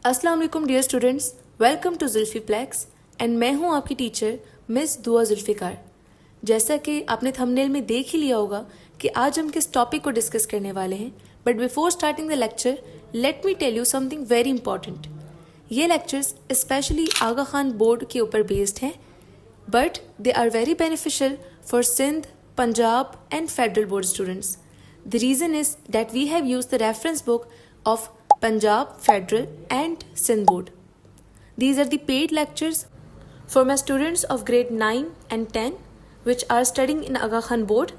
अस्सलाम वालेकुम dear students, welcome to Zulfi plex and मैं हूं आपकी टीचर मिस दुआ जुल्फिकार। जैसा कि आपने थंबनेल में देख ही लिया होगा कि आज हम किस टॉपिक को डिस्कस करने वाले हैं, but before starting the lecture let me tell you something very important. ये lectures specially Aga Khan board के ऊपर बेस्ड हैं, but they are very beneficial for Sindh, Punjab and federal board students. The reason is that we have used the reference book of Punjab, Federal and Sindh board. These are the paid lectures for my students of grade 9 and 10 which are studying in Aga Khan board,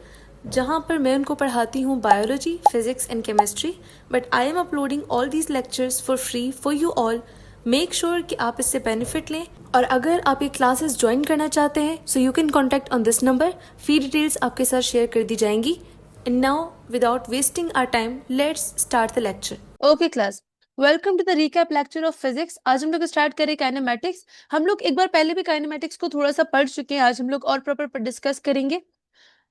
जहाँ पर मैं उनको पढ़ाती हूँ biology, physics and chemistry, but I am uploading all these lectures for free for you all. Make sure कि आप इससे benefit लें, और अगर आप ये क्लासेस ज्वाइन करना चाहते हैं so you can contact on this number. Fee details आपके साथ शेयर कर दी जाएंगी। And now without wasting our time let's start the lecture. Okay class, welcome to the recap lecture of physics. आज हम लोग स्टार्ट करें काइनेमेटिक्स। हम लोग एक बार पहले भी काइनेमेटिक्स को थोड़ा सा पढ़ चुके हैं, आज हम लोग और प्रॉपर डिस्कस करेंगे।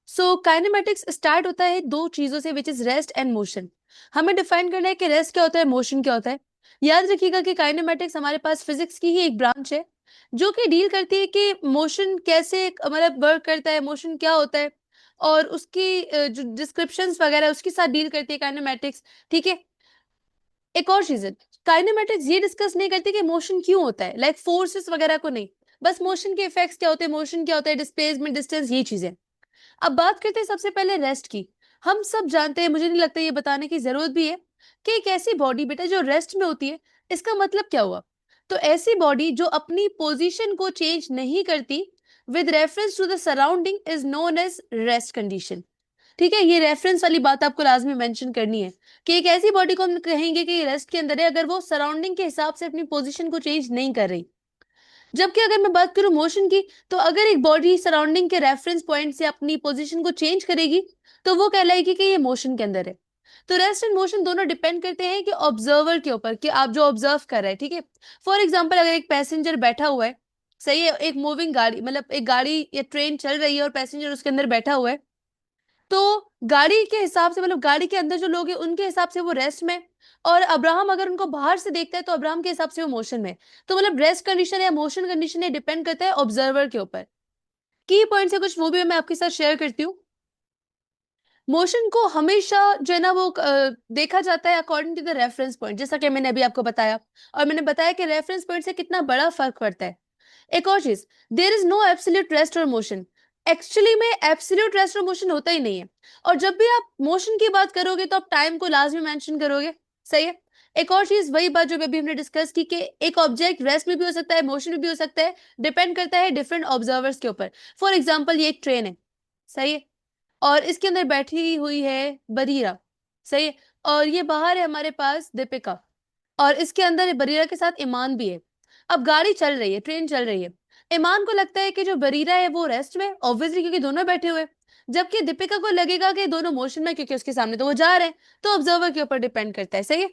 सो काइनेमेटिक्स स्टार्ट होता है दो चीजों से, which is rest and motion. हमें डिफाइन करना है कि रेस्ट क्या होता है, मोशन क्या होता है। याद रखिएगा कि काइनेमेटिक्स हमारे पास फिजिक्स की ही एक ब्रांच है जो कि डील करती है कि मोशन कैसे मतलब वर्क करता है, मोशन क्या होता है, और उसकी जो डिस्क्रिप्शंस वगैरह उसके साथ डील करती है काइनेमेटिक्स। ठीक है, एक और चीज है, काइनेमेटिक्स ये डिस्कस नहीं करती कि मोशन क्यों होता है, लाइक फोर्सेस वगैरह को नहीं, बस मोशन के इफेक्ट्स क्या होते हैं, मोशन क्या होता है, डिस्प्लेसमेंट, डिस्टेंस, ये चीजें। अब बात करते हैं सबसे पहले रेस्ट की। हम सब जानते हैं, मुझे नहीं लगता ये बताने की जरूरत भी है कि एक ऐसी बॉडी बेटा जो रेस्ट में होती है, इसका मतलब क्या हुआ। तो ऐसी बॉडी जो अपनी पोजीशन को चेंज नहीं करती with reference to the surrounding is known as rest condition. ठीक है, ये रेफरेंस वाली बात आपको लाजमी मेंशन करनी है कि एक ऐसी बॉडी को हम कहेंगे कि रेस्ट के अंदर है अगर वो सराउंडिंग के हिसाब से अपनी पोजीशन को चेंज नहीं कर रही। जबकि अगर मैं बात करूं मोशन की, तो अगर एक बॉडी सराउंडिंग के रेफरेंस पॉइंट से अपनी पोजीशन को चेंज करेगी तो वो कहलाएगी कि ये मोशन के अंदर है। तो रेस्ट एंड मोशन दोनों डिपेंड करते हैं कि ऑब्जर्वर के ऊपर, कि आप जो ऑब्जर्व कर रहे हैं। ठीक है, फॉर एग्जाम्पल अगर एक पैसेंजर बैठा हुआ है, सही है, एक मूविंग गाड़ी मतलब एक गाड़ी या ट्रेन चल रही है और पैसेंजर उसके अंदर बैठा हुआ है, तो गाड़ी के हिसाब से मतलब गाड़ी के अंदर जो लोग हैं उनके हिसाब से वो रेस्ट में, और अब्राहम अगर उनको बाहर से देखता है तो अब्राहम के हिसाब से वो मोशन में। तो मतलब रेस्ट कंडीशन या मोशन कंडीशन ये डिपेंड करता है ऑब्जर्वर के ऊपर। की पॉइंट्स है कुछ, वो भी मैं आपके साथ शेयर करती हूँ। मोशन को हमेशा जो है ना वो देखा जाता है according to the reference point, जैसा कि मैंने अभी आपको बताया, और मैंने बताया कि रेफरेंस पॉइंट से कितना बड़ा फर्क पड़ता है। एक और चीज, there is no absolute rest और मोशन। एक्चुअली में एब्सोल्यूट रेस्ट और मोशन होता ही नहीं है, और जब भी आप मोशन की बात करोगे तो आप टाइम को लाजमी मेंशन करोगे। सही है, एक और चीज वही बात जो अभी हमने डिस्कस की कि एक ऑब्जेक्ट रेस्ट में भी हो सकता है, मोशन में भी हो सकता है, डिपेंड करता है डिफरेंट ऑब्जर्वर्स के ऊपर। फॉर एग्जाम्पल ये एक ट्रेन है, सही है, और इसके अंदर बैठी हुई है बरीरा, सही है, और ये बाहर है हमारे पास दीपिका, और इसके अंदर बरीरा के साथ ईमान भी है। अब गाड़ी चल रही है, ट्रेन चल रही है, ईमान को लगता है कि जो बरीरा है वो रेस्ट में, ऑब्वियसली क्योंकि दोनों बैठे हुए हैं, जबकि दीपिका को लगेगा कि दोनों मोशन में क्योंकि उसके सामने तो वो जा रहे हैं। तो ऑब्जर्वर के ऊपर डिपेंड करता है। सही है,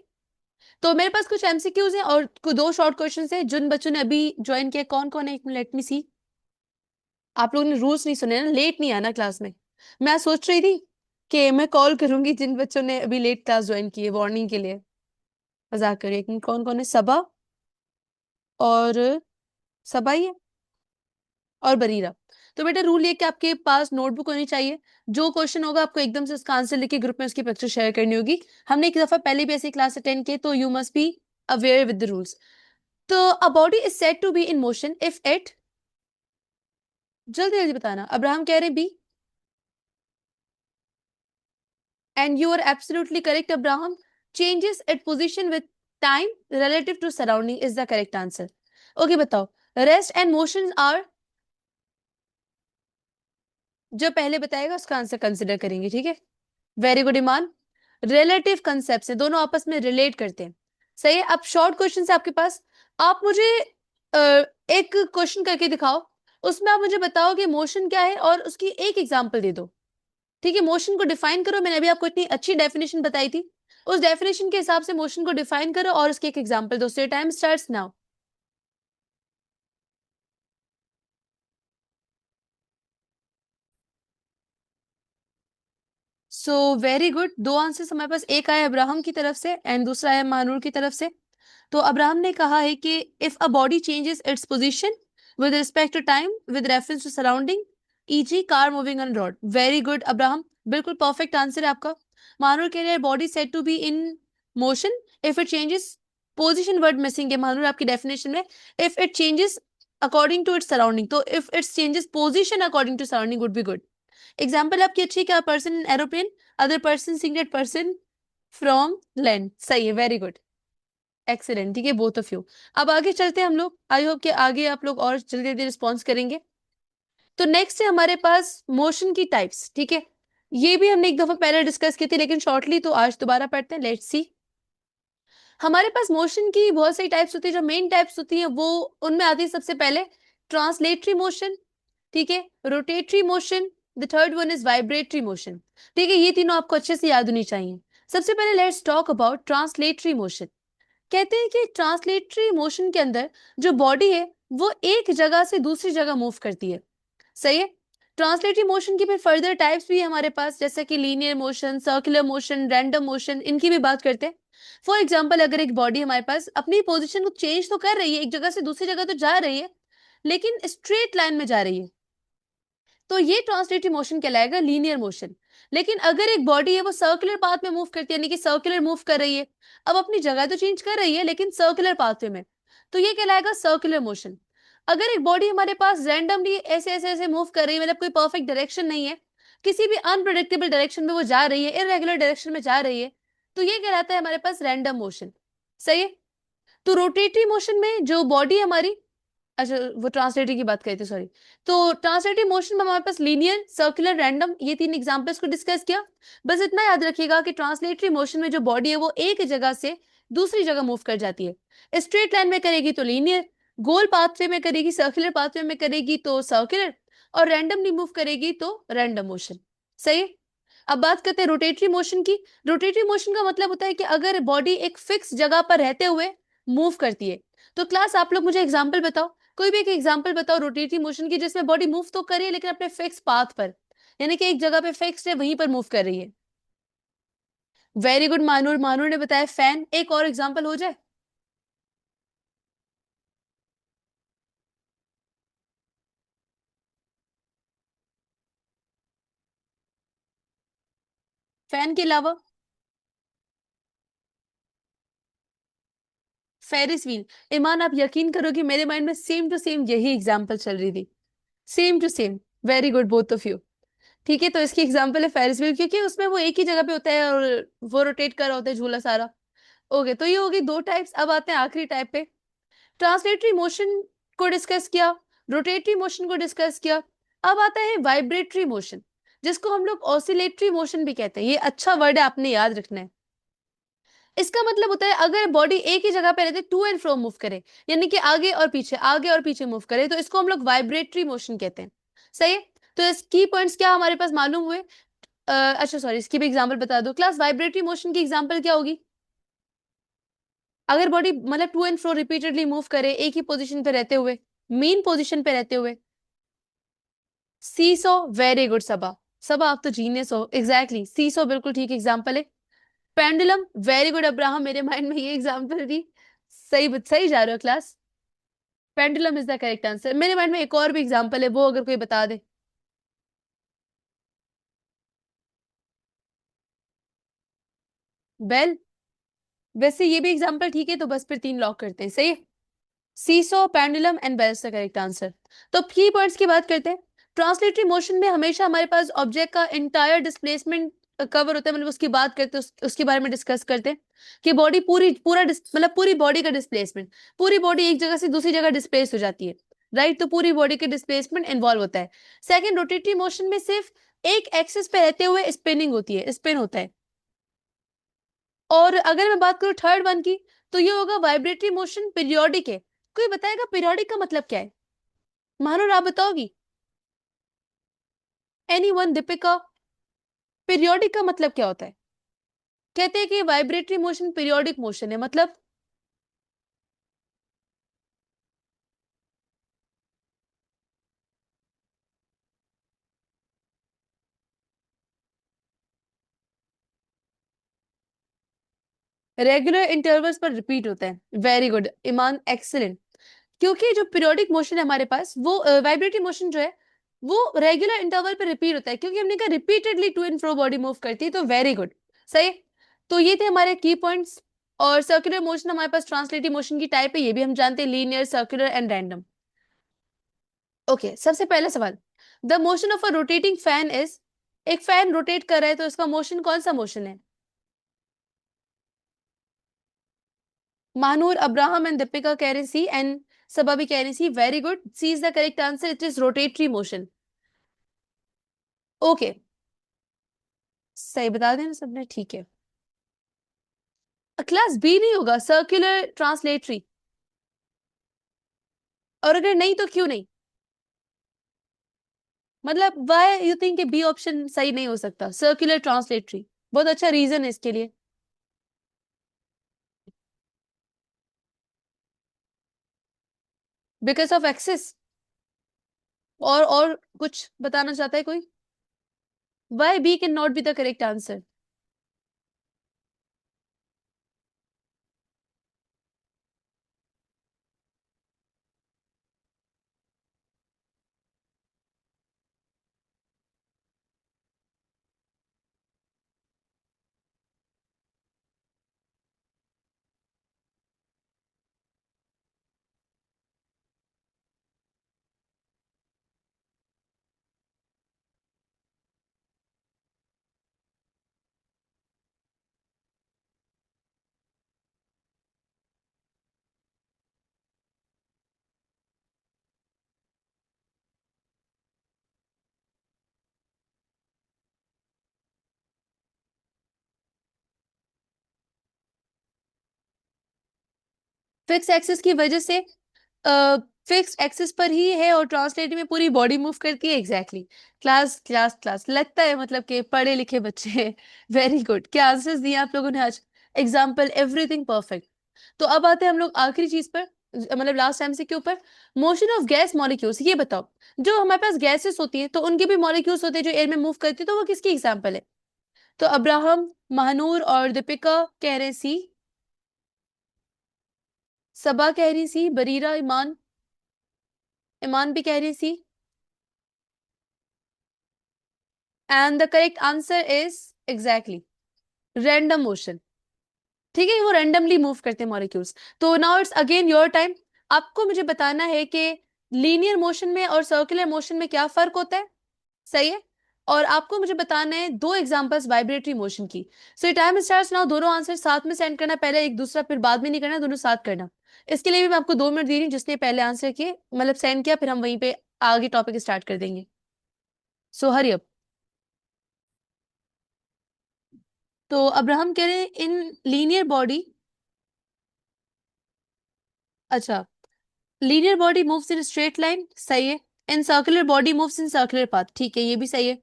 तो मेरे पास कुछ एमसीक्यूज हैं और दो शॉर्ट क्वेश्चन है जिन बच्चों ने अभी ज्वाइन किया। कौन कौन है, एक मिनट लेट मी सी। आप लोगों ने रूल्स नहीं सुने ना, लेट नहीं आना क्लास में। मैं सोच रही थी कि मैं कॉल करूंगी जिन बच्चों ने अभी लेट क्लास ज्वाइन की है, वार्निंग के लिए। मजाक करिए, एक मिनट, कौन कौन है, सबा और सबा ही है और बरीरा। तो बेटा रूल ये कि आपके पास नोटबुक होनी चाहिए, जो क्वेश्चन होगा आपको एकदम से उसका आंसर लिख के ग्रुप में उसकी पिक्चर शेयर करनी होगी। हमने एक दफा पहले भी ऐसी क्लास अटेंड की, तो you must be aware with the rules. तो a body is said to be in motion if it, जल्दी जल्दी बताना, अब्राहम कह रहे B, and you are absolutely correct Abraham, changes it position with time relative to surrounding is the correct answer. Okay बताओ, rest and motion are, जो पहले बताएगा उसका आंसर कंसिडर करेंगे। ठीक है, very good Iman. Relative concept से दोनों आपस में रिलेट करते हैं। सही है, अब शॉर्ट क्वेश्चन है आपके पास। आप मुझे एक क्वेश्चन करके दिखाओ, उसमें आप मुझे बताओ कि मोशन क्या है और उसकी एक एग्जांपल दे दो। ठीक है, मोशन को डिफाइन करो, मैंने अभी आपको इतनी अच्छी डेफिनेशन बताई थी, उस डेफिनेशन के हिसाब से मोशन को डिफाइन करो और उसकी एक एग्जांपल दो। सो time starts now. So very good, दो आंसर्स हमारे पास, एक आया अब्राहम की तरफ से एंड दूसरा आया महानूर की तरफ से। तो अब्राहम ने कहा है कि if a body changes its position with respect to time with reference to surrounding, eg car moving on road. Very good Abraham, बिल्कुल परफेक्ट आंसर है आपका। मानूर कह रहे हैं body said to be in motion if it changes position, word missing है मानूर आपकी definition में। If it changes according to its surrounding, तो if it's changes position according to surrounding would be good. Example आपकी अच्छी, क्या person in aeroplane, other person seeing that person from land. सही है, very good, excellent, ठीक है both of you. अब आगे चलते हैं हम लोग, आई होप कि आगे आप लोग और जल्दी जल्दी रिस्पॉन्स करेंगे। तो नेक्स्ट है हमारे पास मोशन की टाइप्स, ठीक है। ये भी हमने एक दफा पहले डिस्कस की थी लेकिन शॉर्टली, तो आज दोबारा पढ़ते हैं, लेट्स सी। हमारे पास मोशन की बहुत सारी टाइप्स होती है। जो मेन टाइप्स होती हैं वो, उनमें आती है सबसे पहले ट्रांसलेटरी मोशन, ठीक है, rotatory motion, the third one is vibratory motion. ठीक है, ये तीनों आपको अच्छे से याद होनी चाहिए। सबसे पहले let's talk about translatory motion. कहते हैं कि ट्रांसलेटरी मोशन के अंदर जो बॉडी है वो एक जगह से दूसरी जगह मूव करती है। सही है। ट्रांसलेटरी मोशन की फिर फर्दर टाइप्स भी है हमारे पास, जैसे कि linear motion, circular motion, random motion, इनकी भी बात करते हैं। फॉर एग्जाम्पल, अगर एक बॉडी हमारे पास अपनी पोजिशन को चेंज तो कर रही है, एक जगह से दूसरी जगह तो जा रही है, लेकिन स्ट्रेट लाइन में जा रही है, तो ये ट्रांसलेटरी मोशन कहलाएगा लीनियर मोशन। लेकिन अगर एक बॉडी है वो सर्कुलर पाथ में मूव करती है, यानी कि सर्कुलर मूव कर रही है, अब अपनी जगह तो चेंज कर रही है लेकिन सर्कुलर पाथवे में, तो ये कहलाएगा सर्कुलर मोशन। अगर एक बॉडी हमारे पास रैंडमली ऐसे ऐसे ऐसे मूव कर रही है, मतलब कोई परफेक्ट डायरेक्शन नहीं है, किसी भी अनप्रिडिक्टेबल डायरेक्शन में वो जा रही है, इरेगुलर डायरेक्शन में जा रही है, तो ये कहलाता है हमारे पास रैंडम मोशन। सही है। तो रोटेटरी मोशन में जो बॉडी हमारी, अच्छा वो ट्रांसलेटरी की बात करी थी, सॉरी। तो ट्रांसलेटरी मोशन में हमारे पास लीनियर, सर्कुलर, रैंडम, ये तीन एग्जांपल्स को डिस्कस किया। बस इतना याद रखिएगा कि ट्रांसलेटरी मोशन में जो बॉडी है वो एक जगह से दूसरी जगह मूव कर जाती है। स्ट्रेट लाइन में करेगी तो लीनियर, गोल पाथवे में करेगी, सर्कुलर पाथवे में करेगी तो सर्कुलर, और रैंडमली मूव करेगी तो रैंडम मोशन। सही है। अब बात करते हैं रोटेटरी मोशन की। रोटेटरी मोशन का मतलब होता है कि अगर बॉडी एक फिक्स जगह पर रहते हुए मूव करती है। तो क्लास आप लोग मुझे एग्जांपल बताओ, कोई भी एक एग्जांपल बताओ रोटेटरी मोशन की जिसमें बॉडी मूव तो कर रही है लेकिन अपने फिक्स पाथ पर, यानी कि एक जगह पे फिक्स है वहीं पर मूव कर रही है। वेरी गुड मानूर, मानूर ने बताया फैन। एक और एग्जांपल हो जाए। फैन के अलावा फेरिस व्हील। ईमान आप यकीन करोगे मेरे माइंड में सेम टू सेम यही एग्जांपल चल रही थी, same to same. Very good both of you. ठीक है, तो इसकी एग्जांपल है फेरिस व्हील, क्योंकि उसमें वो एक ही जगह पे होता है और वो रोटेट कर रहा होता है झूला सारा। ओके, तो ये होगी दो टाइप्स। अब आते हैं आखिरी टाइप पे। ट्रांसलेटरी मोशन को डिस्कस किया, रोटेटरी मोशन को डिस्कस किया। अब आता है वाइब्रेटरी मोशन, जिसको हम लोग ऑसिलेटरी मोशन भी कहते हैं। ये अच्छा वर्ड है, आपने याद रखना है। इसका मतलब होता है अगर बॉडी एक ही जगह पे रहते, टू एंड फ्रो मूव करे, यानी कि आगे और पीछे मूव करे, तो इसको हम लोग वाइब्रेटरी मोशन कहते हैं। सही है। तो इस की पॉइंट्स क्या हमारे पास मालूम हुए। अच्छा सॉरी, इसकी भी एग्जांपल बता दो क्लास। वाइब्रेटरी मोशन की एग्जांपल क्या होगी। अगर बॉडी मतलब to and fro repeatedly move करे एक ही पोजीशन पे रहते हुए, मेन पोजीशन पे रहते हुए। सीसो, वेरी गुड सबा। सबा आप तो जीनियस हो, एग्जैक्टली सीसो बिल्कुल ठीक एग्जांपल है। पेंडुलम, वेरी गुड अब्राहम, मेरे माइंड में ये एग्जांपल थी। सही सही जा रहे हो class. Pendulum is the correct answer. मेरे माइंड में एक और भी एग्जांपल है, वो अगर कोई बता दे। बेल, वैसे ये भी एग्जांपल ठीक है, तो बस फिर तीन लॉक करते हैं। सही है। सीसो, पेंडुलम एंड बेल का करेक्ट आंसर। तो की पॉइंट्स की बात करते हैं। ट्रांसलेटरी मोशन में हमेशा हमारे पास ऑब्जेक्ट का इंटायर डिस्प्लेसमेंट कवर होता है, मतलब उसकी बात करते हैं, उसके बारे में डिस्कस करते हैं कि बॉडी मतलब पूरी बॉडी का डिस्प्लेसमेंट, पूरी बॉडी एक जगह से दूसरी जगह डिस्प्लेस हो जाती है। राइट, तो पूरी बॉडी के डिस्प्लेसमेंट इन्वॉल्व होता है। सेकेंड, रोटेटरी मोशन में सिर्फ एक एक्सिस पे रहते हुए स्पिनिंग होती है, स्पिन होता है। और अगर मैं बात करूं थर्ड वन की, तो ये होगा वाइब्रेटरी मोशन, पीरियोडिक है। कोई बताएगा पीरियोडिक का मतलब क्या है। मानो आप बताओगी। Any one, Deepika. पीरियोडिक का मतलब क्या होता है। कहते हैं कि वाइब्रेटरी मोशन पीरियोडिक मोशन है, मतलब रेगुलर इंटरवल्स पर रिपीट होता है। वेरी गुड ईमान, एक्सीलेंट। क्योंकि जो पीरियोडिक मोशन है हमारे पास, वो वाइब्रेटरी मोशन जो है वो रेगुलर इंटरवल पे रिपीट होता है, क्योंकि हमने कहा repeatedly to and fro body move करती है, तो वेरी गुड, सही। तो ये थे हमारे की पॉइंट्स। और सर्कुलर मोशन हमारे पास ट्रांसलेटिव मोशन की टाइप है, ये भी हम जानते हैं, linear, circular and random. Okay, सबसे पहला सवाल, the motion of a rotating fan is, एक फैन रोटेट कर रहा है तो इसका मोशन कौन सा मोशन है? महानूर, अब्राहम एंड दीपिका कह रहे सी, एंड सबा भी कह रही C, very good, C is the correct answer, it is rotatory motion. Okay, सही बता देना सबने, ठीक है। क्लास बी नहीं होगा, सर्कुलर ट्रांसलेटरी। और अगर नहीं तो क्यों नहीं? मतलब why you think B option सही नहीं हो सकता, सर्कुलर ट्रांसलेटरी? बहुत अच्छा रीजन है इसके लिए। Because of axis. और कुछ बताना चाहता है कोई? Why B can not be the correct answer? Fix axis की वजह से, फिक्स एक्सिस पर ही है और ट्रांसलेट में पूरी बॉडी मूव करती है, exactly exactly. Class class class, लगता है मतलब कि पढ़े लिखे बच्चे हैं। वेरी गुड, क्या आंसर्स दिए आप लोगों ने आज, एग्जाम्पल एवरीथिंग परफेक्ट। तो अब आते हैं हम लोग आखिरी चीज पर, मतलब लास्ट टाइम से के ऊपर, मोशन ऑफ गैस मॉलिक्यूल्स। ये बताओ, जो हमारे पास गैसेस होती है तो उनके भी मॉलिक्यूल्स होते हैं जो एयर में मूव करती है, तो वो किसकी एग्जाम्पल है? तो अब्राहम, महानूर और दीपिका कह रहे हैं सी, सबा कह रही सी, बरीरा, ईमान, ईमान भी कह रही C, and the correct answer is exactly random motion. ठीक है, वो रैंडमली मूव करते हैं मॉलिक्यूल्स। तो now it's again your time. आपको मुझे बताना है कि लीनियर मोशन में और सर्कुलर मोशन में क्या फर्क होता है, सही है। और आपको मुझे बताना है दो एग्जांपल्स वाइब्रेटरी मोशन की। सो टाइम स्टार्ट्स नाउ, दोनों आंसर साथ में सेंड करना, पहले एक दूसरा फिर बाद में नहीं करना, दोनों साथ करना। इसके लिए भी मैं आपको 2 मिनट दे रही हूँ, जिसने पहले आंसर किए मतलब सेंड किया, फिर हम वहीं पे आगे टॉपिक स्टार्ट कर देंगे। सो हरी अप। तो अब्राहम कह रहे हैं इन लीनियर बॉडी, अच्छा, linear body moves in straight line, सही है। In circular body moves in circular path, ठीक है, ये भी सही है।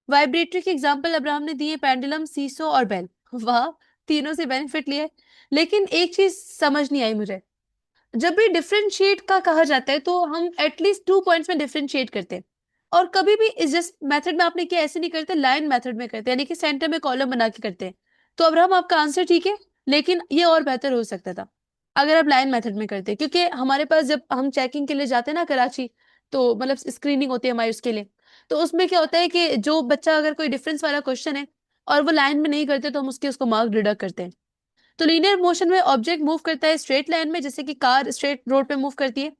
वाइब्रेटरी के एग्जांपल अब्राहम ने दिए, पेंडुलम, सीसो और बेल। वाह, तीनों से बेनिफिट लिए। लेकिन एक चीज समझ नहीं आई मुझे, जब भी डिफरेंशिएट का कहा जाता है तो हम एटलीस्ट 2 पॉइंट्स में डिफरेंशिएट करते हैं, और कभी भी इस जस्ट मेथड में आपने किया ऐसे नहीं करते, लाइन मेथड में करते हैं, यानी कि सेंटर में कॉलम बना के करते हैं। तो अब्राहम आपका आंसर ठीक है, लेकिन ये और बेहतर हो सकता था अगर आप लाइन मेथड में करते, क्योंकि हमारे पास जब हम चेकिंग के लिए जाते हैं ना कराची, तो मतलब स्क्रीनिंग होती है हमारी उसके लिए, तो उसमें क्या होता है कि जो बच्चा अगर कोई डिफरेंस वाला क्वेश्चन है और वो लाइन में नहीं करते, तो हम उसको मार्क डिडक्ट करते हैं। तो लीनियर मोशन में ऑब्जेक्ट मूव करता है स्ट्रेट लाइन में, जैसे कि कार स्ट्रेट रोड पे मूव करती है,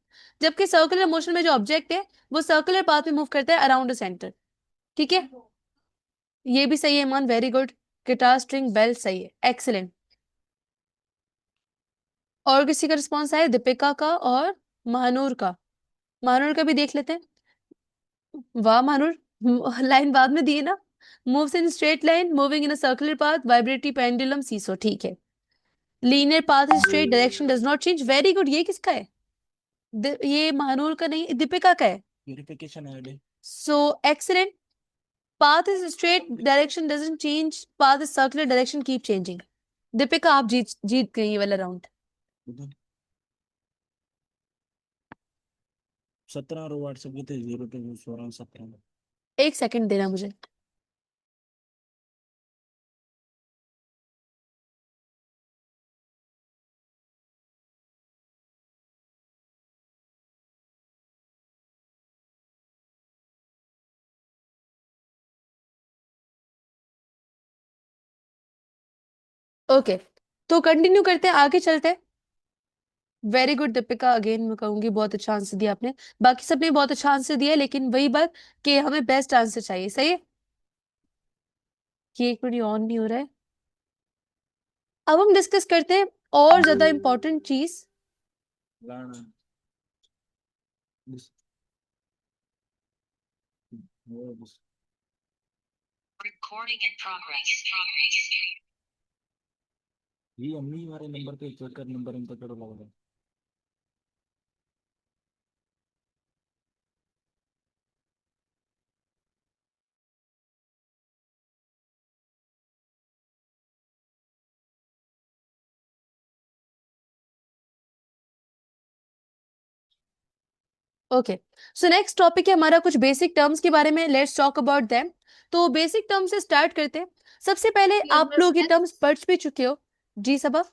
जबकि सर्कुलर मोशन में जो ऑब्जेक्ट है वो सर्कुलर पाथ में मूव करता है अराउंड द सेंटर। ठीक है, ये भी सही है Iman, very good. Guitar, string, bell, सही है, एक्सीलेंट। और किसी का रिस्पॉन्स आया? दीपिका का और महानूर का। महानूर का भी देख लेते हैं। वाह महानूर, लाइन बाद में दी है ना। Moves in straight line, moving in a circular path, vibratory, pendulum, seesaw, ठीक है। Linear path is straight, direction does not change, very good. ये किसका है? ये महानूर का नहीं, दीपिका का है। Verification ID. So excellent. Path is straight, direction doesn't change, path is circular, direction keep changing. Deepika आप जीत जीत गई ये वाला राउंड। 17 और व्हाट्सएप के थे 02 16 17। एक सेकंड देना मुझे। ओके, तो कंटिन्यू करते हैं, आगे चलते हैं। वेरी गुड दीपिका, अगेन मैं कहूंगी बहुत अच्छा आंसर दिया आपने। बाकी सबने बहुत अच्छा आंसर दिया है, लेकिन वही बात कि हमें बेस्ट आंसर चाहिए। सही है, ये एक मिनट ऑन नहीं हो रहा है। अब हम डिस्कस करते हैं और ज्यादा इंपॉर्टेंट चीज। लाना दिस वो दिस Recording in progress. ये अम्मी हमारे नंबर पे चेक कर, नंबर इनका करो लगा। ओके, सो नेक्स्ट टॉपिक है हमारा कुछ बेसिक टर्म्स के बारे में। Let's talk about them. तो बेसिक टर्म से स्टार्ट करते हैं। सबसे पहले आप लोग ये टर्म्स पढ़ भी चुके हो। जी सबा।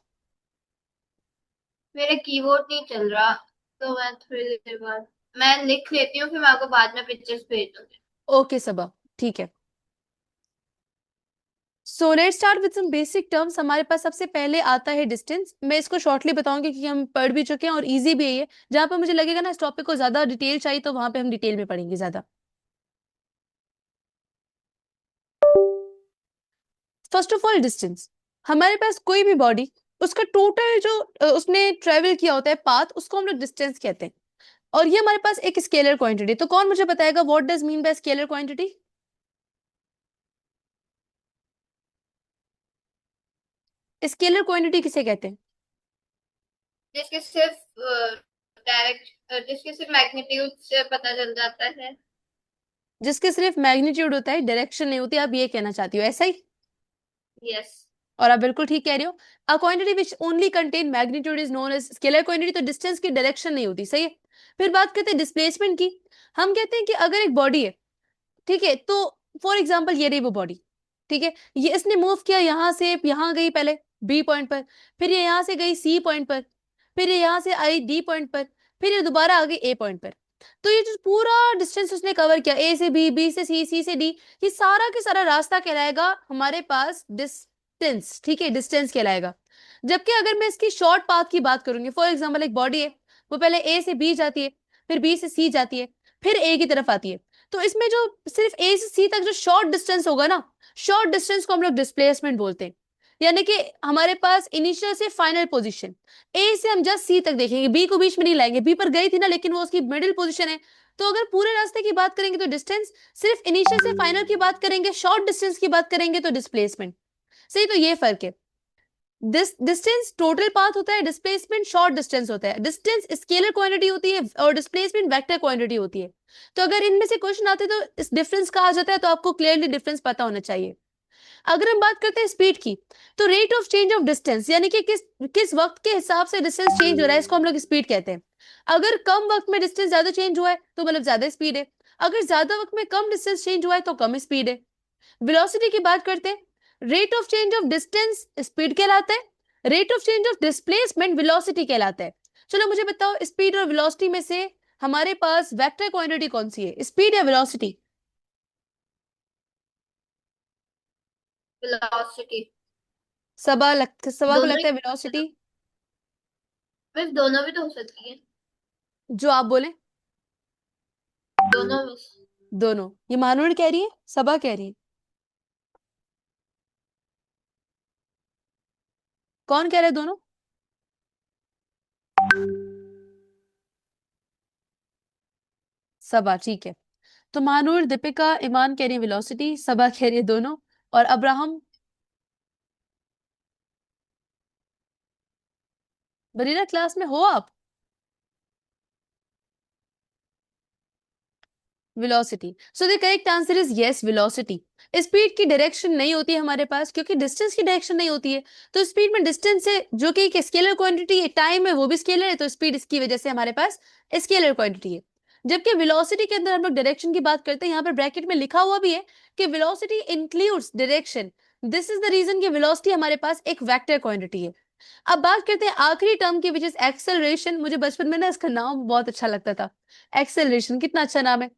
मेरा कीबोर्ड नहीं चल रहा, तो मैं थोड़ी देर बाद मैं लिख लेती हूँ, फिर मैं आपको बाद में पिक्चर्स भेज दूंगी। ओके सबा, ठीक है। So let's start with some basic terms. हमारे पास सबसे पहले आता है डिस्टेंस। मैं इसको शॉर्टली बताऊंगी क्योंकि हम पढ़ भी चुके हैं और इजी भी है ये। जहां पर मुझे लगेगा ना इस टॉपिक को ज्यादा डिटेल चाहिए, तो वहां पे हम डिटेल में पढ़ेंगे ज्यादा। First of all distance. हमारे पास कोई भी बॉडी, उसका टोटल जो उसने ट्रेवल किया होता है पाथ, उसको हम लोग डिस्टेंस कहते हैं। और ये हमारे पास एक स्केलर क्वांटिटी। तो कौन मुझे बताएगा what does mean by scalar quantity? Scalar quantity किसे कहते हैं? जिसके सिर्फ डायरेक्ट जिसके सिर्फ मैग्नीट्यूड से पता चल जाता है। जिसके सिर्फ मैग्नीट्यूड होता है, डायरेक्शन नहीं होती, आप ये कहना चाहती हो, ऐसा ही? यस। और आप बिल्कुल ठीक कह रही हो। A quantity which only contain magnitude is known as scalar quantity. तो डिस्टेंस की डायरेक्शन नहीं होती, सही है। फिर बात करते हैं डिस्प्लेसमेंट की। हम कहते हैं कि अगर एक बॉडी है, ठीक है, तो फॉर एग्जाम्पल ये रही वो बॉडी, ठीक है, ये इसने मूव किया, यहां से यहां गई पहले बी पॉइंट पर, फिर ये यहां से गई सी पॉइंट पर, फिर ये यहां से आई डी पॉइंट पर, फिर ये दोबारा आ गई ए पॉइंट पर। तो ये जो पूरा डिस्टेंस उसने कवर किया, ए से बी, बी से सी, सी से डी, ये सारा के सारा रास्ता कहलाएगा हमारे पास डिस्टेंस। ठीक है, डिस्टेंस कहलाएगा। जबकि अगर मैं इसकी शॉर्ट पाथ की बात करूंगी, फॉर एग्जाम्पल एक बॉडी है, वो पहले ए से बी जाती है, फिर बी से सी जाती है, फिर ए की तरफ आती है। तो इसमें जो सिर्फ ए से सी तक जो शॉर्ट डिस्टेंस होगा ना, शॉर्ट डिस्टेंस को हम लोग डिस्प्लेसमेंट बोलते हैं। यानी कि हमारे पास इनिशियल से फाइनल पोजीशन, ए से हम जस्ट सी तक देखेंगे, बी को बीच में नहीं लाएंगे। बी पर गई थी ना, लेकिन वो उसकी मिडिल पोजीशन है। तो अगर पूरे रास्ते की बात करेंगे तो डिस्टेंस, सिर्फ इनिशियल से फाइनल की बात करेंगे, शॉर्ट डिस्टेंस की बात करेंगे तो डिस्प्लेसमेंट। सही, तो ये फर्क है। डिस्टेंस टोटल पाथ होता है, डिस्प्लेसमेंट शॉर्ट डिस्टेंस होता है। डिस्टेंस स्केलर क्वांटिटी होती है और डिस्प्लेसमेंट वेक्टर क्वांटिटी होती है। तो अगर इनमें से क्वेश्चन आते तो इस डिफरेंस का आ जाता है, तो आपको क्लियरली डिफरेंस पता होना चाहिए। अगर हम बात करते हैं स्पीड की, तो rate of change of distance, यानी कि किस किस वक्त के हिसाब से डिस्टेंस चेंज हो रहा है, इसको हम लोग स्पीड कहते हैं। अगर कम वक्त में डिस्टेंस ज्यादा चेंज हुआ है तो मतलब ज्यादा स्पीड है। अगर ज्यादा वक्त में कम डिस्टेंस चेंज हुआ है तो कम स्पीड है। वेलोसिटी की बात करते हैं, rate of change of distance speed कहलाता है, rate of change of displacement velocity कहलाता है। चलो मुझे बताओ, स्पीड और वेलोसिटी में से हमारे पास वेक्टर क्वांटिटी कौन सी है, स्पीड या वेलोसिटी? वेलोसिटी। सबा को दोनों लगता ही, है वेलोसिटी। बस दोनों भी तो हो सकती है। जो आप बोले, दोनों में दोनों। ये मानूर कह रही है, सबा कह रही है, कौन कह रहा है दोनों? सबा, ठीक है। तो मानूर, दीपिका, ईमान कह रही है वेलोसिटी, सबा कह रही है दोनों। और अब्राहम, बरीरा क्लास में हो आप? Velocity. So the correct answer is yes, velocity. Speed की डायरेक्शन नहीं होती है हमारे पास, क्योंकि डिस्टेंस की डायरेक्शन नहीं होती है। तो स्पीड में डिस्टेंस है, जो कि एक स्केलर क्वांटिटी है, टाइम है वो भी स्केलर है, तो स्पीड इसकी वजह से हमारे पास स्केलर क्वांटिटी है। जबकि वेलोसिटी के अंदर हम लोग डायरेक्शन की बात करते हैं, यहाँ पर ब्रैकेट में लिखा हुआ भी है कि velocity includes direction. This is the reason कि वेलोसिटी हमारे पास एक वेक्टर क्वांटिटी है। अब बात करते हैं आखिरी टर्म की, विच इज एक्सेलरेशन। मुझे बचपन में ना इसका नाम बहुत अच्छा लगता था, एक्सेलरेशन, कितना अच्छा नाम है।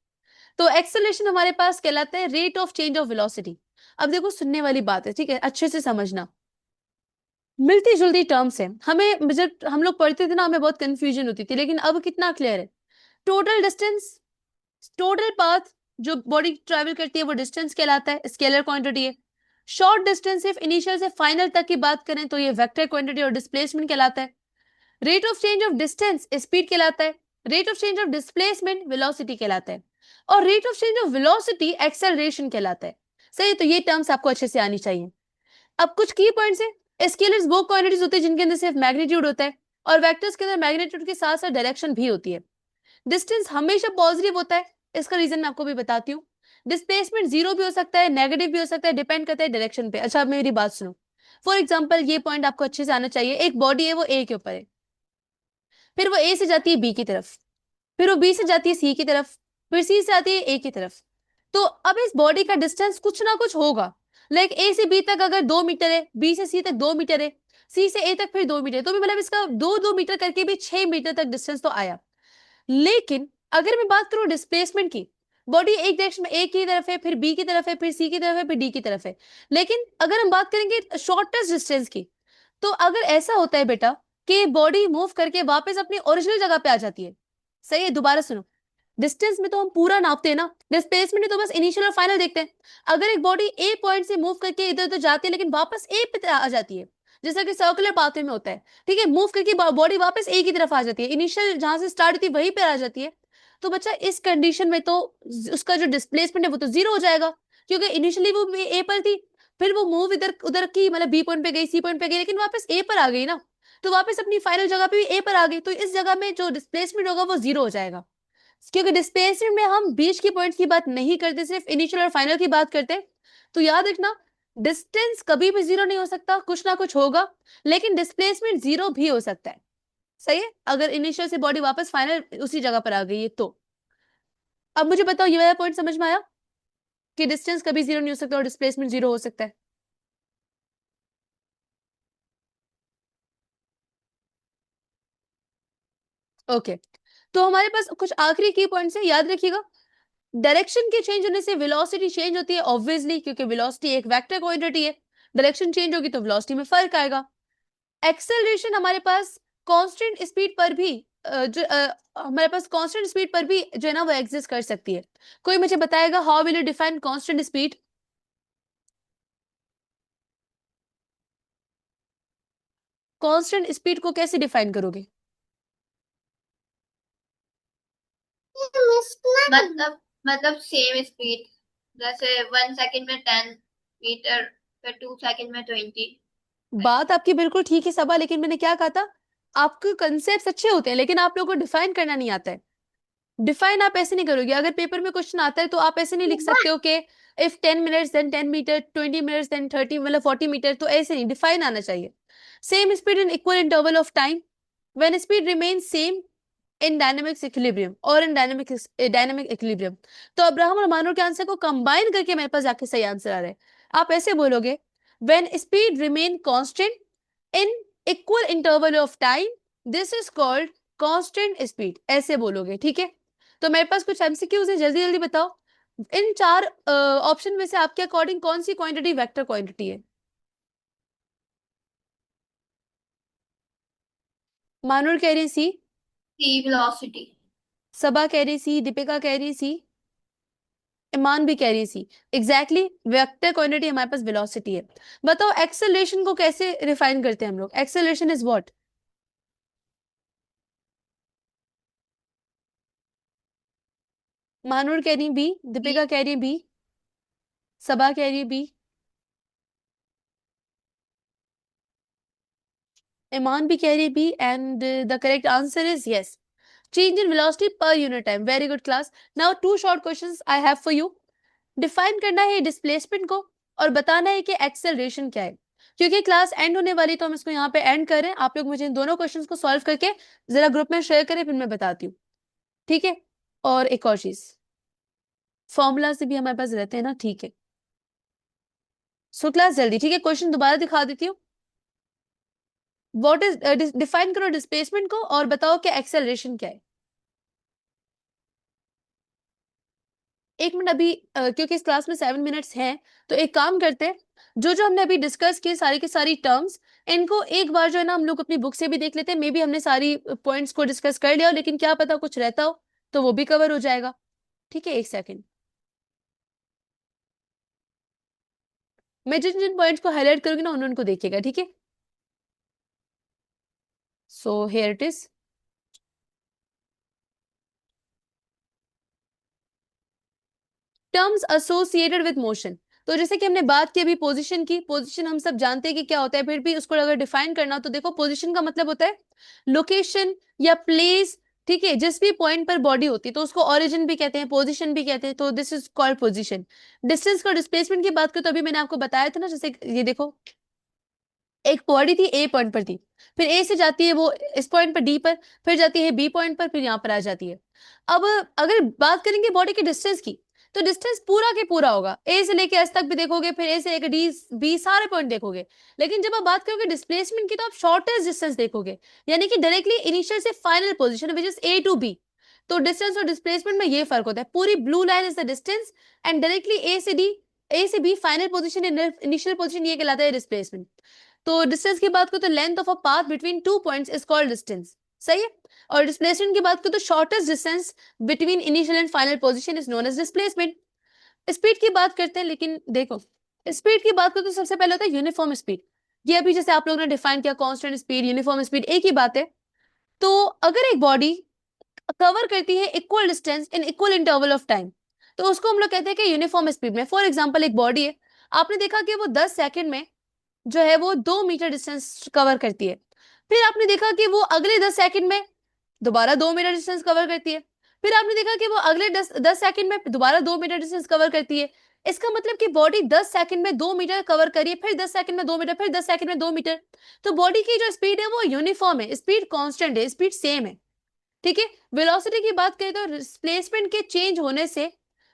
तो एक्सेलरेशन हमारे पास कहलाता है rate of change of velocity. अब देखो, सुनने वाली बात है, ठीक है, अच्छे से समझना। मिलती जुलती टर्म्स है। हमें जब हम लोग पढ़ते थे ना, हमें बहुत कंफ्यूजन होती थी, लेकिन अब कितना क्लियर है। टोटल डिस्टेंस, टोटल पाथ जो बॉडी ट्रेवल करती है वो डिस्टेंस कहलाता है, स्केलर क्वांटिटी है। शॉर्ट डिस्टेंस सिर्फ इनिशियल से फाइनल तक की बात करें तो ये वेक्टर क्वांटिटी और डिस्प्लेसमेंट कहलाता है। Rate of change of distance speed कहलाता है। Rate of change of displacement velocity कहलाता है। और rate of change of velocity acceleration कहलाता है। सही, तो ये टर्म्स आपको अच्छे से आनी चाहिए। अब कुछ की पॉइंट्स है। स्केलर्स वो क्वांटिटीज होती है जिनके अंदर सिर्फ मैग्नीट्यूड होता है, और वेक्टर्स के अंदर मैग्नीट्यूड के साथ साथ डायरेक्शन भी होती है। डिस्टेंस हमेशा पॉजिटिव होता है, इसका रीजन मैं आपको भी बताती हूँ। डिस्प्लेसमेंट जीरो भी हो सकता है, नेगेटिव भी हो सकता है, डिपेंड करता है डायरेक्शन पे। अच्छा, अब मेरी बात सुनो। फॉर एग्जाम्पल, ये पॉइंट आपको अच्छे से आना चाहिए। एक बॉडी है, वो ए के ऊपर है, फिर वो ए से जाती है बी की तरफ, फिर वो बी से जाती है सी की तरफ, फिर सी से आती है ए की तरफ। तो अब इस बॉडी का डिस्टेंस कुछ ना कुछ होगा। लाइक ए से बी तक अगर 2 मीटर है, बी से सी तक 2 मीटर है, सी से ए तक फिर 2 मीटर, तो भी मतलब इसका 2 2 मीटर करके भी 6 मीटर तक डिस्टेंस तो आया। लेकिन अगर मैं बात करूं डिस्प्लेसमेंट की, बॉडी एक डायरेक्शन में ए की तरफ है, फिर बी की तरफ है, फिर सी की तरफ है, फिर डी की तरफ है। लेकिन अगर हम बात करेंगे शॉर्टेस्ट डिस्टेंस की, तो अगर ऐसा होता है बेटा कि बॉडी मूव करके वापस अपनी ओरिजिनल जगह पे आ जाती है। सही है, दोबारा सुनो। डिस्टेंस में तो हम पूरा नापते हैं ना, डिस्प्लेसमेंट में तो बस इनिशियल और फाइनल देखते हैं। अगर एक बॉडी ए पॉइंट से मूव करके इधर उधर जाती है लेकिन वापस ए पे आ जाती है, जैसा कि सर्कुलर पाथवे में होता है, ठीक है, मूव करके बॉडी वापस ए की तरफ आ जाती है, इनिशियल जहां से स्टार्ट थी वहीं पे आ जाती है, तो बच्चा इस कंडीशन में तो उसका जो डिस्प्लेसमेंट है वो तो जीरो हो जाएगा, क्योंकि इनिशियली वो ए पर थी, फिर वो मूव इधर उधर की, मतलब बी पॉइंट पे गई, सी पॉइंट पे गई, लेकिन वापस ए पर आ गई ना, तो वापस अपनी फाइनल जगह पे भी ए पर आ गई, तो इस जगह में जो डिस्प्लेसमेंट होगा वो जीरो हो जाएगा। क्योंकि डिस्प्लेसमेंट में हम बीच की पॉइंट्स की बात नहीं करते, सिर्फ इनिशियल और फाइनल की बात करते हैं। तो याद रखना, डिस्टेंस कभी भी जीरो नहीं हो सकता, कुछ ना कुछ होगा, लेकिन डिस्प्लेसमेंट जीरो भी हो सकता है। सही है, अगर इनिशियल से बॉडी वापस फाइनल उसी जगह पर आ गई है तो। अब मुझे बताओ, ये वाला पॉइंट समझ में आया कि डिस्टेंस कभी जीरो नहीं हो सकता और डिस्प्लेसमेंट जीरो हो सकता है। ओके, तो हमारे पास कुछ आखिरी की पॉइंट्स है, याद रखिएगा। डायरेक्शन के चेंज होने से वेलोसिटी चेंज होती है ऑब्वियसली, क्योंकि वेलोसिटी एक वेक्टर क्वांटिटी है। डायरेक्शन चेंज होगी तो वेलोसिटी में फर्क आएगा। एक्सेलरेशन हमारे पास कांस्टेंट स्पीड पर भी हमारे पास कांस्टेंट स्पीड पर भी जो है ना वो एग्जिस्ट कर सकती है। कोई मुझे बताएगा, how will you define constant speed? Constant speed को कैसे डिफाइन करोगे? मतलब सेम स्पीड, जैसे 1 सेकंड में 10 मीटर, फिर 2 सेकंड में 20। बात आपकी बिल्कुल ठीक है सबा, लेकिन मैंने क्या कहा था, आपके कंसेप्ट अच्छे होते हैं लेकिन आप लोगों को डिफाइन करना नहीं आता है। डिफाइन आप ऐसे नहीं करोगे। अगर पेपर में क्वेश्चन आता है तो आप ऐसे नहीं लिख सकते हो कि if 10 minutes then 10 meter, 20 minutes then 30, मतलब 40 मीटर, तो ऐसे नहीं, डिफाइन आना चाहिए। Same speed in equal interval of time when speed remains same in dynamics equilibrium और इन डायनेमिक इक्विलिब्रियम। तो अब्राहम और मानव के आंसर को कंबाइन करके मेरे पास जाके सही आंसर आ रहा है। आप ऐसे बोलोगे, when speed remain constant in equal interval of time, this is called constant speed, ऐसे बोलोगे, ठीक है। तो मेरे पास कुछ एमसीक्यूज है, जल्दी जल्दी बताओ। इन चार ऑप्शन में से आपके अकॉर्डिंग कौन सी क्वांटिटी वेक्टर क्वांटिटी है? मानूर कह रही है सी, सी वेलोसिटी। सबा कह रही सी, दीपिका कह रही सी, ईमान भी कह रही सी। एग्जैक्टली, वेक्टर क्वांटिटी हमारे पास वेलोसिटी है। बताओ एक्सेलरेशन को कैसे रिफाइन करते हैं हम लोग? Acceleration is what? मानूर कह रही बी, दीपिका कह रही बी, सबा कह रही बी, ईमान भी कह रही B, and the correct answer is yes, change in velocity per unit time. Very good class. Now two short questions I have for you. Define करना है डिस्प्लेसमेंट को और बताना है कि एक्सेलरेशन क्या है। क्योंकि क्लास एंड होने वाली तो हम इसको यहाँ पे एंड कर रहे हैं। आप लोग मुझे इन दोनों क्वेश्चंस को सॉल्व करके जरा ग्रुप में शेयर करें, फिर मैं बताती हूँ, ठीक है। और एक और चीज, फॉर्मूला से भी हमारे पास रहते हैं ना, ठीक है। सो क्लास जल्दी, ठीक है, क्वेश्चन दोबारा दिखा देती हूँ। व्हाट इज, डिफाइन करो डिस्प्लेसमेंट को और बताओ कि एक्सेलरेशन क्या है। एक मिनट अभी, क्योंकि इस क्लास में 7 मिनट्स हैं, तो एक काम करते हैं, जो जो हमने अभी डिस्कस किए सारी की सारी टर्म्स इनको एक बार जो है ना हम लोग अपनी बुक से भी देख लेते हैं, मे बी हमने सारी पॉइंट्स को डिस्कस कर लिया हो, लेकिन क्या पता कुछ रहता हो तो वो भी कवर हो जाएगा। ठीक है, एक सेकेंड, मैं जिन जिन पॉइंट्स को हाईलाइट करूंगी ना उन उनको देखिएगा, ठीक है। So here it is, terms associated with motion. तो जैसे कि हमने बात की अभी पोजीशन की, पोजीशन हम सब जानते हैं कि क्या होता है, फिर भी उसको अगर डिफाइन करना हो तो देखो, पोजीशन का मतलब होता है लोकेशन या प्लेस। ठीक है, जिस भी पॉइंट पर बॉडी होती है तो उसको ओरिजिन भी कहते हैं, पोजीशन भी कहते हैं, तो this is called position. Distance का डिस्प्लेसमेंट की बात करें तो अभी मैंने आपको बताया था ना, जैसे ये देखो, एक बॉडी थी, ए पॉइंट पर थी, फिर ए से जाती है वो इस पॉइंट पर डी पर, फिर जाती है बी पॉइंट पर, फिर यहाँ पर आ जाती है। अब अगर बात करेंगे बॉडी के डिस्टेंस की, तो डिस्टेंस पूरा के पूरा होगा, ए से लेके एस तक भी देखोगे, फिर ए से लेके डी बी सारे पॉइंट देखोगे। लेकिन जब आप बात करोगे डिस्प्लेसमेंट की, तो आप शॉर्टेस्ट डिस्टेंस देखोगे, यानी कि डायरेक्टली इनिशियल से final position which is A to B. तो डिस्टेंस और डिस्प्लेसमेंट में ये फर्क होता है, पूरी blue line is the distance and directly A से डी, ए से B final position, initial position, ये कहलाता है डिस्प्लेसमेंट। तो डिस्टेंस की बात करो तो length of a path between two points is called distance, सही है। और डिस्प्लेसमेंट की बात करो तो shortest distance between initial and final position is known as displacement. Speed की बात करते हैं, लेकिन देखो, स्पीड की बात करो तो सबसे पहले होता है यूनिफॉर्म स्पीड। ये अभी जैसे आप लोगों ने डिफाइन किया, कांस्टेंट स्पीड, यूनिफॉर्म स्पीड, एक ही बात है। तो अगर एक बॉडी कवर करती है equal distance in equal interval of time, तो उसको हम लोग कहते हैं कि यूनिफॉर्म स्पीड में। फॉर एग्जाम्पल, एक बॉडी है, आपने देखा कि वो 10 सेकंड में जो है वो 2 मीटर डिस्टेंस कवर करती है, फिर आपने देखा कि वो अगले 10 सेकंड में दोबारा 2 मीटर डिस्टेंस कवर करती है, फिर आपने देखा कि वो अगले दस दस सेकंड में दोबारा 2 मीटर डिस्टेंस कवर करती है। इसका मतलब कि बॉडी 10 सेकंड में 2 मीटर कवर करिए, फिर 10 सेकंड में 2 मीटर, फिर 10 सेकंड में 2 मीटर। तो बॉडी की जो स्पीड है वो यूनिफॉर्म है, स्पीड कांस्टेंट है, स्पीड सेम है। ठीक है, वेलोसिटी की बात करें तो डिस्प्लेसमेंट के चेंज होने से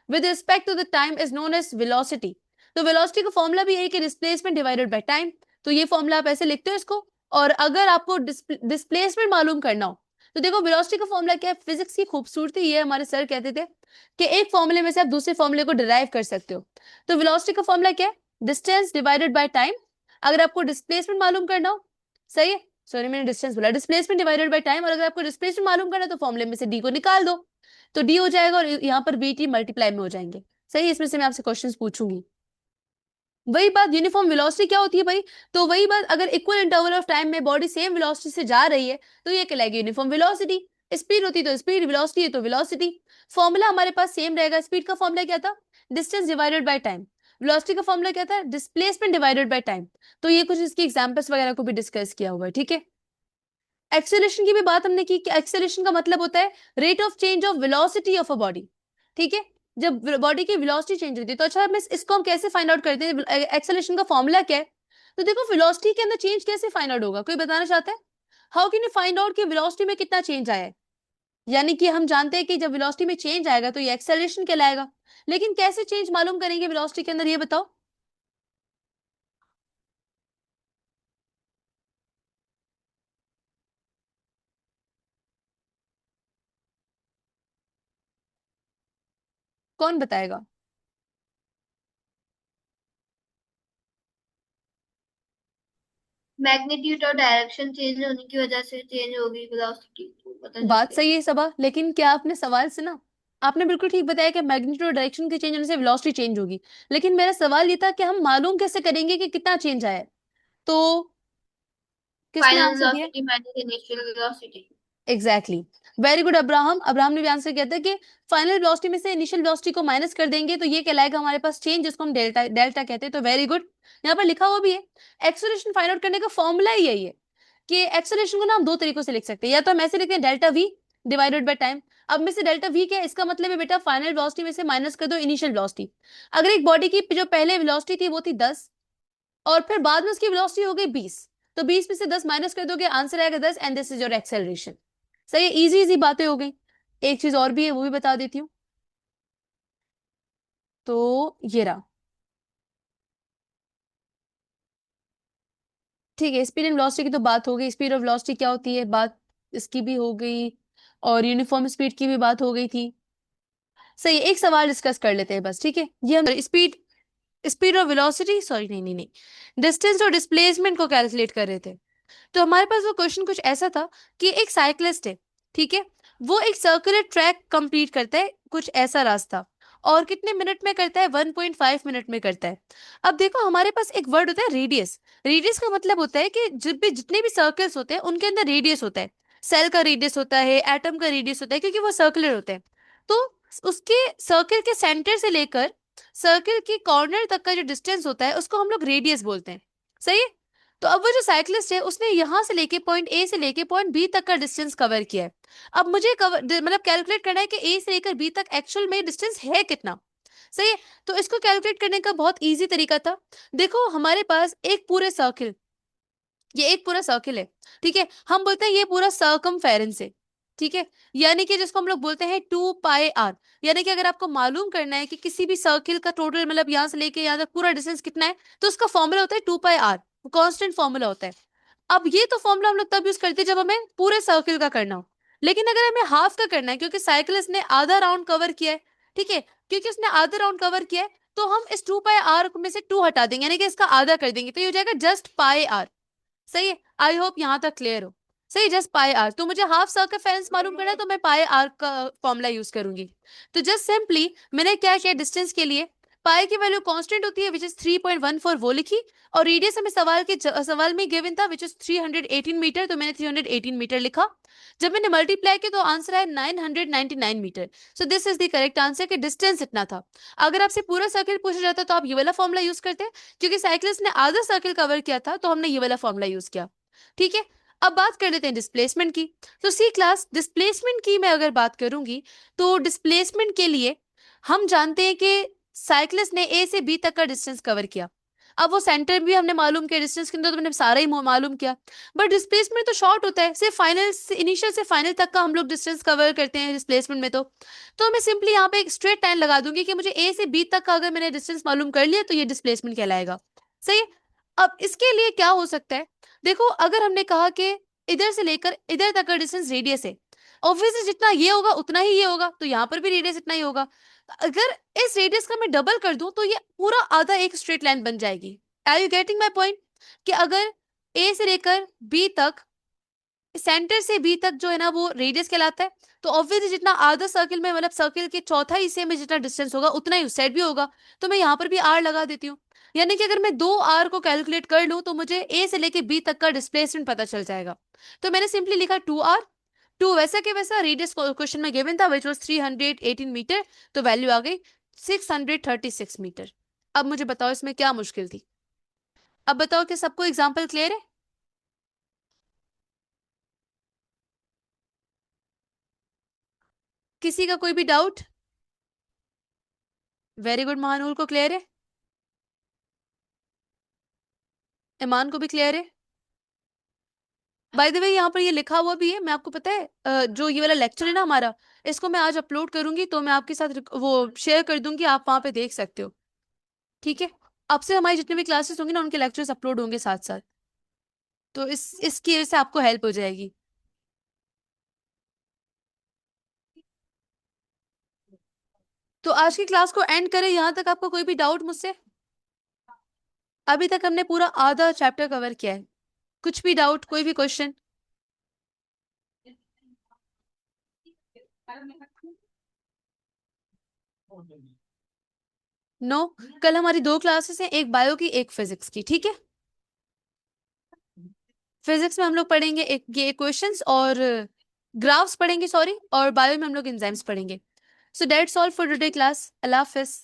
with respect to the time is known as velocity. तो वेलोसिटी का फॉर्मूला भी है कि डिस्प्लेसमेंट डिवाइडेड बाय टाइम। तो ये फॉर्मूला आप ऐसे लिखते हो इसको। और अगर आपको डिस्प्लेसमेंट मालूम करना हो तो देखो, वेलोसिटी का फॉर्मूला क्या है, फिजिक्स की खूबसूरती ये हमारे सर कहते थे कि एक फॉर्मूले में से आप दूसरे फॉर्मूले को डिराइव कर सकते हो। तो वेलोसिटी का फॉर्मूला क्या है, डिस्टेंस डिवाइडेड बाय टाइम। अगर आपको डिस्प्लेसमेंट मालूम करना हो, सही है, सॉरी मैंने डिस्टेंस बोला, डिस्प्लेसमेंट डिवाइडेड बाय टाइम। और अगर आपको डिस्प्लेसमेंट मालूम करना है तो फॉर्मूले में से डी को निकाल दो, तो डी हो जाएगा और यहाँ पर बी टी मल्टीप्लाई में हो जाएंगे। सही है, इसमें से मैं आपसे क्वेश्चंस पूछूंगी। वही बात, यूनिफॉर्म वेलोसिटी क्या होती है भाई, तो वही बात, अगर इक्वल इंटरवल ऑफ टाइम में बॉडी सेम वेलोसिटी से जा रही है तो ये कहलाएगी यूनिफॉर्म वेलोसिटी। स्पीड होती तो स्पीड, वेलोसिटी है तो वेलोसिटी। फॉर्मूला हमारे पास सेम रहेगा। स्पीड का फॉर्मूला क्या था, distance divided by time. Velocity का फॉर्मूला क्या था, डिस्प्लेसमेंट डिवाइडेड बाय टाइम। तो ये कुछ इसकी एग्जांपल्स वगैरह को भी डिस्कस किया हुआ है, ठीक है। एक्सेलरेशन की भी बात हमने की कि एक्सेलरेशन का मतलब होता है rate of change of velocity of a body. ठीक है, जब बॉडी की वेलोसिटी चेंज होती है, तो अच्छा मिस इसको हम कैसे फाइंड आउट करते हैं, एक्सेलरेशन का फॉर्मूला क्या है। तो देखो, वेलोसिटी के अंदर चेंज कैसे फाइंड आउट होगा, कोई बताना चाहता है। How can you find out कि वेलोसिटी में कितना चेंज आया है। यानी कि हम जानते हैं कि जब वेलोसिटी में चेंज आएगा तो ये एक्सेलरेशन कहलाएगा, लेकिन कैसे चेंज मालूम करेंगे वेलोसिटी के अंदर, ये बताओ। कौन बताएगा। मैग्नीट्यूड और डायरेक्शन चेंज होने की वजह से चेंज होगी वेलोसिटी, तो पता चल बात जाएगा। सही है सबा, लेकिन क्या आपने सवाल सुना। आपने बिल्कुल ठीक बताया कि मैग्नीट्यूड और डायरेक्शन के चेंज होने से वेलोसिटी चेंज होगी, लेकिन मेरा सवाल ये था कि हम मालूम कैसे करेंगे कि कितना चेंज आया है। तो किसने फाइनल आंसर दिया, velocity minus initial velocity. Exactly, very good Abraham. Abraham ने भी आंसर किया था कि फाइनल वेलोसिटी में से इनिशियल वेलोसिटी को माइनस कर देंगे तो ये कहलाएगा हमारे पास चेंज, जिसको हम डेल्टा डेल्टा कहते हैं। तो वेरी गुड, यहाँ पर लिखा हुआ भी है। एक्सेलरेशन फाइंड आउट करने का फॉर्मूला ही यही है कि एक्सेलरेशन को ना हम दो तरीकों से लिख सकते हैं, या तो हम ऐसे लिखते हैं delta we divided by time. अब में से डेल्टा वी क्या है, इसका मतलब है बेटा फाइनल वेलोसिटी में से माइनस कर दो इनिशियल वेलोसिटी। अगर एक बॉडी की जो पहले वेलोसिटी थी वो थी 10, और फिर बाद में उसकी वेलोसिटी हो गई 20, तो 20 में से 10 माइनस कर दोगे, आंसर आएगा 10, and this is your acceleration. सही है, इजी इजी बातें हो गई। एक चीज और भी है, वो भी बता देती हूँ। तो ये रहा, ठीक है। स्पीड एंड वेलोसिटी की तो बात हो गई, स्पीड और वेलोसिटी क्या होती है बात इसकी भी हो गई, और यूनिफॉर्म स्पीड की भी बात हो गई थी। सही है, एक सवाल डिस्कस कर लेते हैं बस, ठीक है। ये हम स्पीड स्पीड और वेलोसिटी, सॉरी नहीं, डिस्टेंस और डिस्प्लेसमेंट को कैलकुलेट कर रहे थे। तो हमारे पास वो क्वेश्चन कुछ ऐसा था कि एक साइक्लिस्ट है, ठीक है, वो एक सर्कुलर ट्रैक कंप्लीट करता है, कुछ ऐसा रास्ता, और कितने मिनट में करता है, 1.5 मिनट में करता है। अब देखो हमारे पास एक वर्ड होता है रेडियस। रेडियस का मतलब होता है कि जब भी जितने भी सर्कल्स होते हैं उनके अंदर रेडियस होता है। सेल का रेडियस होता है, एटम का रेडियस होता है, क्योंकि वो सर्कुलर होते हैं। तो उसके सर्कल के सेंटर से लेकर सर्कल के कॉर्नर तक का जो डिस्टेंस होता है उसको हम लोग रेडियस बोलते हैं। सही है। तो अब वो जो साइक्लिस्ट है उसने यहां से लेके पॉइंट ए से लेके पॉइंट बी तक का डिस्टेंस कवर किया है। अब मुझे कवर मतलब कैलकुलेट करना है कि ए से लेकर बी तक एक्चुअल में डिस्टेंस है कितना। सही है। तो इसको कैलकुलेट करने का बहुत इजी तरीका था। देखो हमारे पास एक पूरे सर्किल, ये एक पूरा सर्किल है, ठीक है, हम बोलते हैं ये पूरा सर्कमफेरेंस है, ठीक है, यानी कि जिसको हम लोग बोलते हैं 2πr। यानी कि अगर आपको मालूम करना है कि किसी भी सर्किल का टोटल मतलब यहाँ से लेके यहाँ तक पूरा डिस्टेंस कितना है, तो उसका फॉर्मूला होता है 2πr, कांस्टेंट फॉर्मूला होता है। अब ये तो फॉर्मूला हम लोग तब यूज करते हैं जब हमें पूरे सर्किल का करना हो। लेकिन अगर हमें हाफ का करना है, क्योंकि साइकिलिस्ट ने आधा राउंड कवर किया है, ठीक है, क्योंकि उसने आधा राउंड कवर किया है, तो हम इस 2πr में से 2 हटा देंगे, यानी कि इसका आधा कर देंगे, तो ये हो जाएगा जस्ट πr। सही है। आई होप यहाँ तक क्लियर हो। सही, जस्ट पाई आर। तो मुझे हाफ सर्कमफेरेंस मालूम करना है तो मैं पाई आर का फॉर्मूला यूज करूंगी। तो जस्ट सिंपली मैंने क्या किया, डिस्टेंस के लिए पाई की वैल्यू कांस्टेंट होती है विच इज 3.14 वो लिखी, और रेडियस हमें सवाल में गिवन था विच इज 318 मीटर, तो मैंने 318 मीटर लिखा। जब मैंने मल्टीप्लाई किया तो आंसर है 999 meter. So this is the correct answer कि डिस्टेंस इतना था। अगर आपसे पूरा सर्किल पूछा जाता तो आप ये वाला फॉर्मूला यूज करते, क्योंकि साइक्लिस्ट ने आधा सर्किल कवर किया था तो हमने ये वाला फॉर्मूला यूज किया। ठीक है। अब बात कर लेते हैं डिस्प्लेसमेंट की। तो सी क्लास डिस्प्लेसमेंट की मैं अगर बात करूंगी तो डिस्प्लेसमेंट के लिए हम जानते हैं कि साइक्लिस्ट ने ए से बी तक का डिस्टेंस कवर किया। अब वो सेंटर भी हमने मालूम किया, डिस्टेंस के अंदर तो हमने सारा ही मालूम किया, बट डिस्प्लेसमेंट तो शॉर्ट होता है, सिर्फ फाइनल से इनिशियल से फाइनल तक का हम लोग डिस्टेंस कवर करते हैं डिस्प्लेसमेंट में। तो मैं सिंपली यहाँ पे एक स्ट्रेट लाइन लगा दूंगी कि मुझे ए से बी तक का अगर मैंने डिस्टेंस मालूम कर लिया तो ये डिस्प्लेसमेंट कहलाएगा। सही है। अब इसके लिए क्या हो सकता है, देखो अगर हमने कहा कि इधर से लेकर इधर तक का डिस्टेंस रेडियस है, ऑब्वियसली जितना ये होगा उतना ही ये होगा, तो यहाँ पर भी रेडियस इतना ही होगा। अगर इस रेडियस का मैं डबल कर दूं तो ये पूरा आधा एक स्ट्रेट लाइन बन जाएगी। Are you getting my point? कि अगर ए से लेकर बी तक, सेंटर से बी तक जो है ना वो रेडियस कहलाता है, तो ऑब्वियसली जितना आधा सर्किल में मतलब सर्किल के चौथा हिस्से में जितना डिस्टेंस होगा उतना ही उस साइड भी होगा। तो मैं यहाँ पर भी आर लगा देती हूँ, यानी कि अगर मैं 2r को कैलकुलेट कर लूँ तो मुझे ए से लेके बी तक का डिस्प्लेसमेंट पता चल जाएगा। तो मैंने सिंपली लिखा 2r, 2 वैसा के वैसा रेडियस क्वेश्चन में गिवन था विच वाज 318 मीटर, तो वैल्यू आ गई 636 मीटर। अब मुझे बताओ इसमें क्या मुश्किल थी? अब बताओ कि सबको एग्जाम्पल क्लियर है? किसी का कोई भी डाउट? वेरी गुड, महानूर को क्लियर है, ईमान को भी क्लियर है। बाय द वे यहाँ पर ये लिखा हुआ भी है, मैं आपको पता है जो ये वाला लेक्चर है ना हमारा, इसको मैं आज अपलोड करूंगी तो मैं आपके साथ वो शेयर कर दूंगी, आप वहां पे देख सकते हो। ठीक है। अब से हमारी जितनी भी क्लासेस होंगी ना उनके लेक्चर्स अपलोड होंगे साथ साथ, तो इसकी वजह से आपको हेल्प हो जाएगी। तो आज की क्लास को एंड करें, यहाँ तक आपको कोई भी डाउट मुझसे? अभी तक हमने पूरा आधा चैप्टर कवर किया है, कुछ भी डाउट, कोई भी क्वेश्चन? नो। कल हमारी 2 क्लासेस हैं, एक बायो की एक फिजिक्स की, ठीक है। फिजिक्स में हम लोग पढ़ेंगे एक ये इक्वेशंस और ग्राफ्स पढ़ेंगे, सॉरी, और बायो में हम लोग एंजाइम्स पढ़ेंगे। So that's all for today class. Allah Hafiz.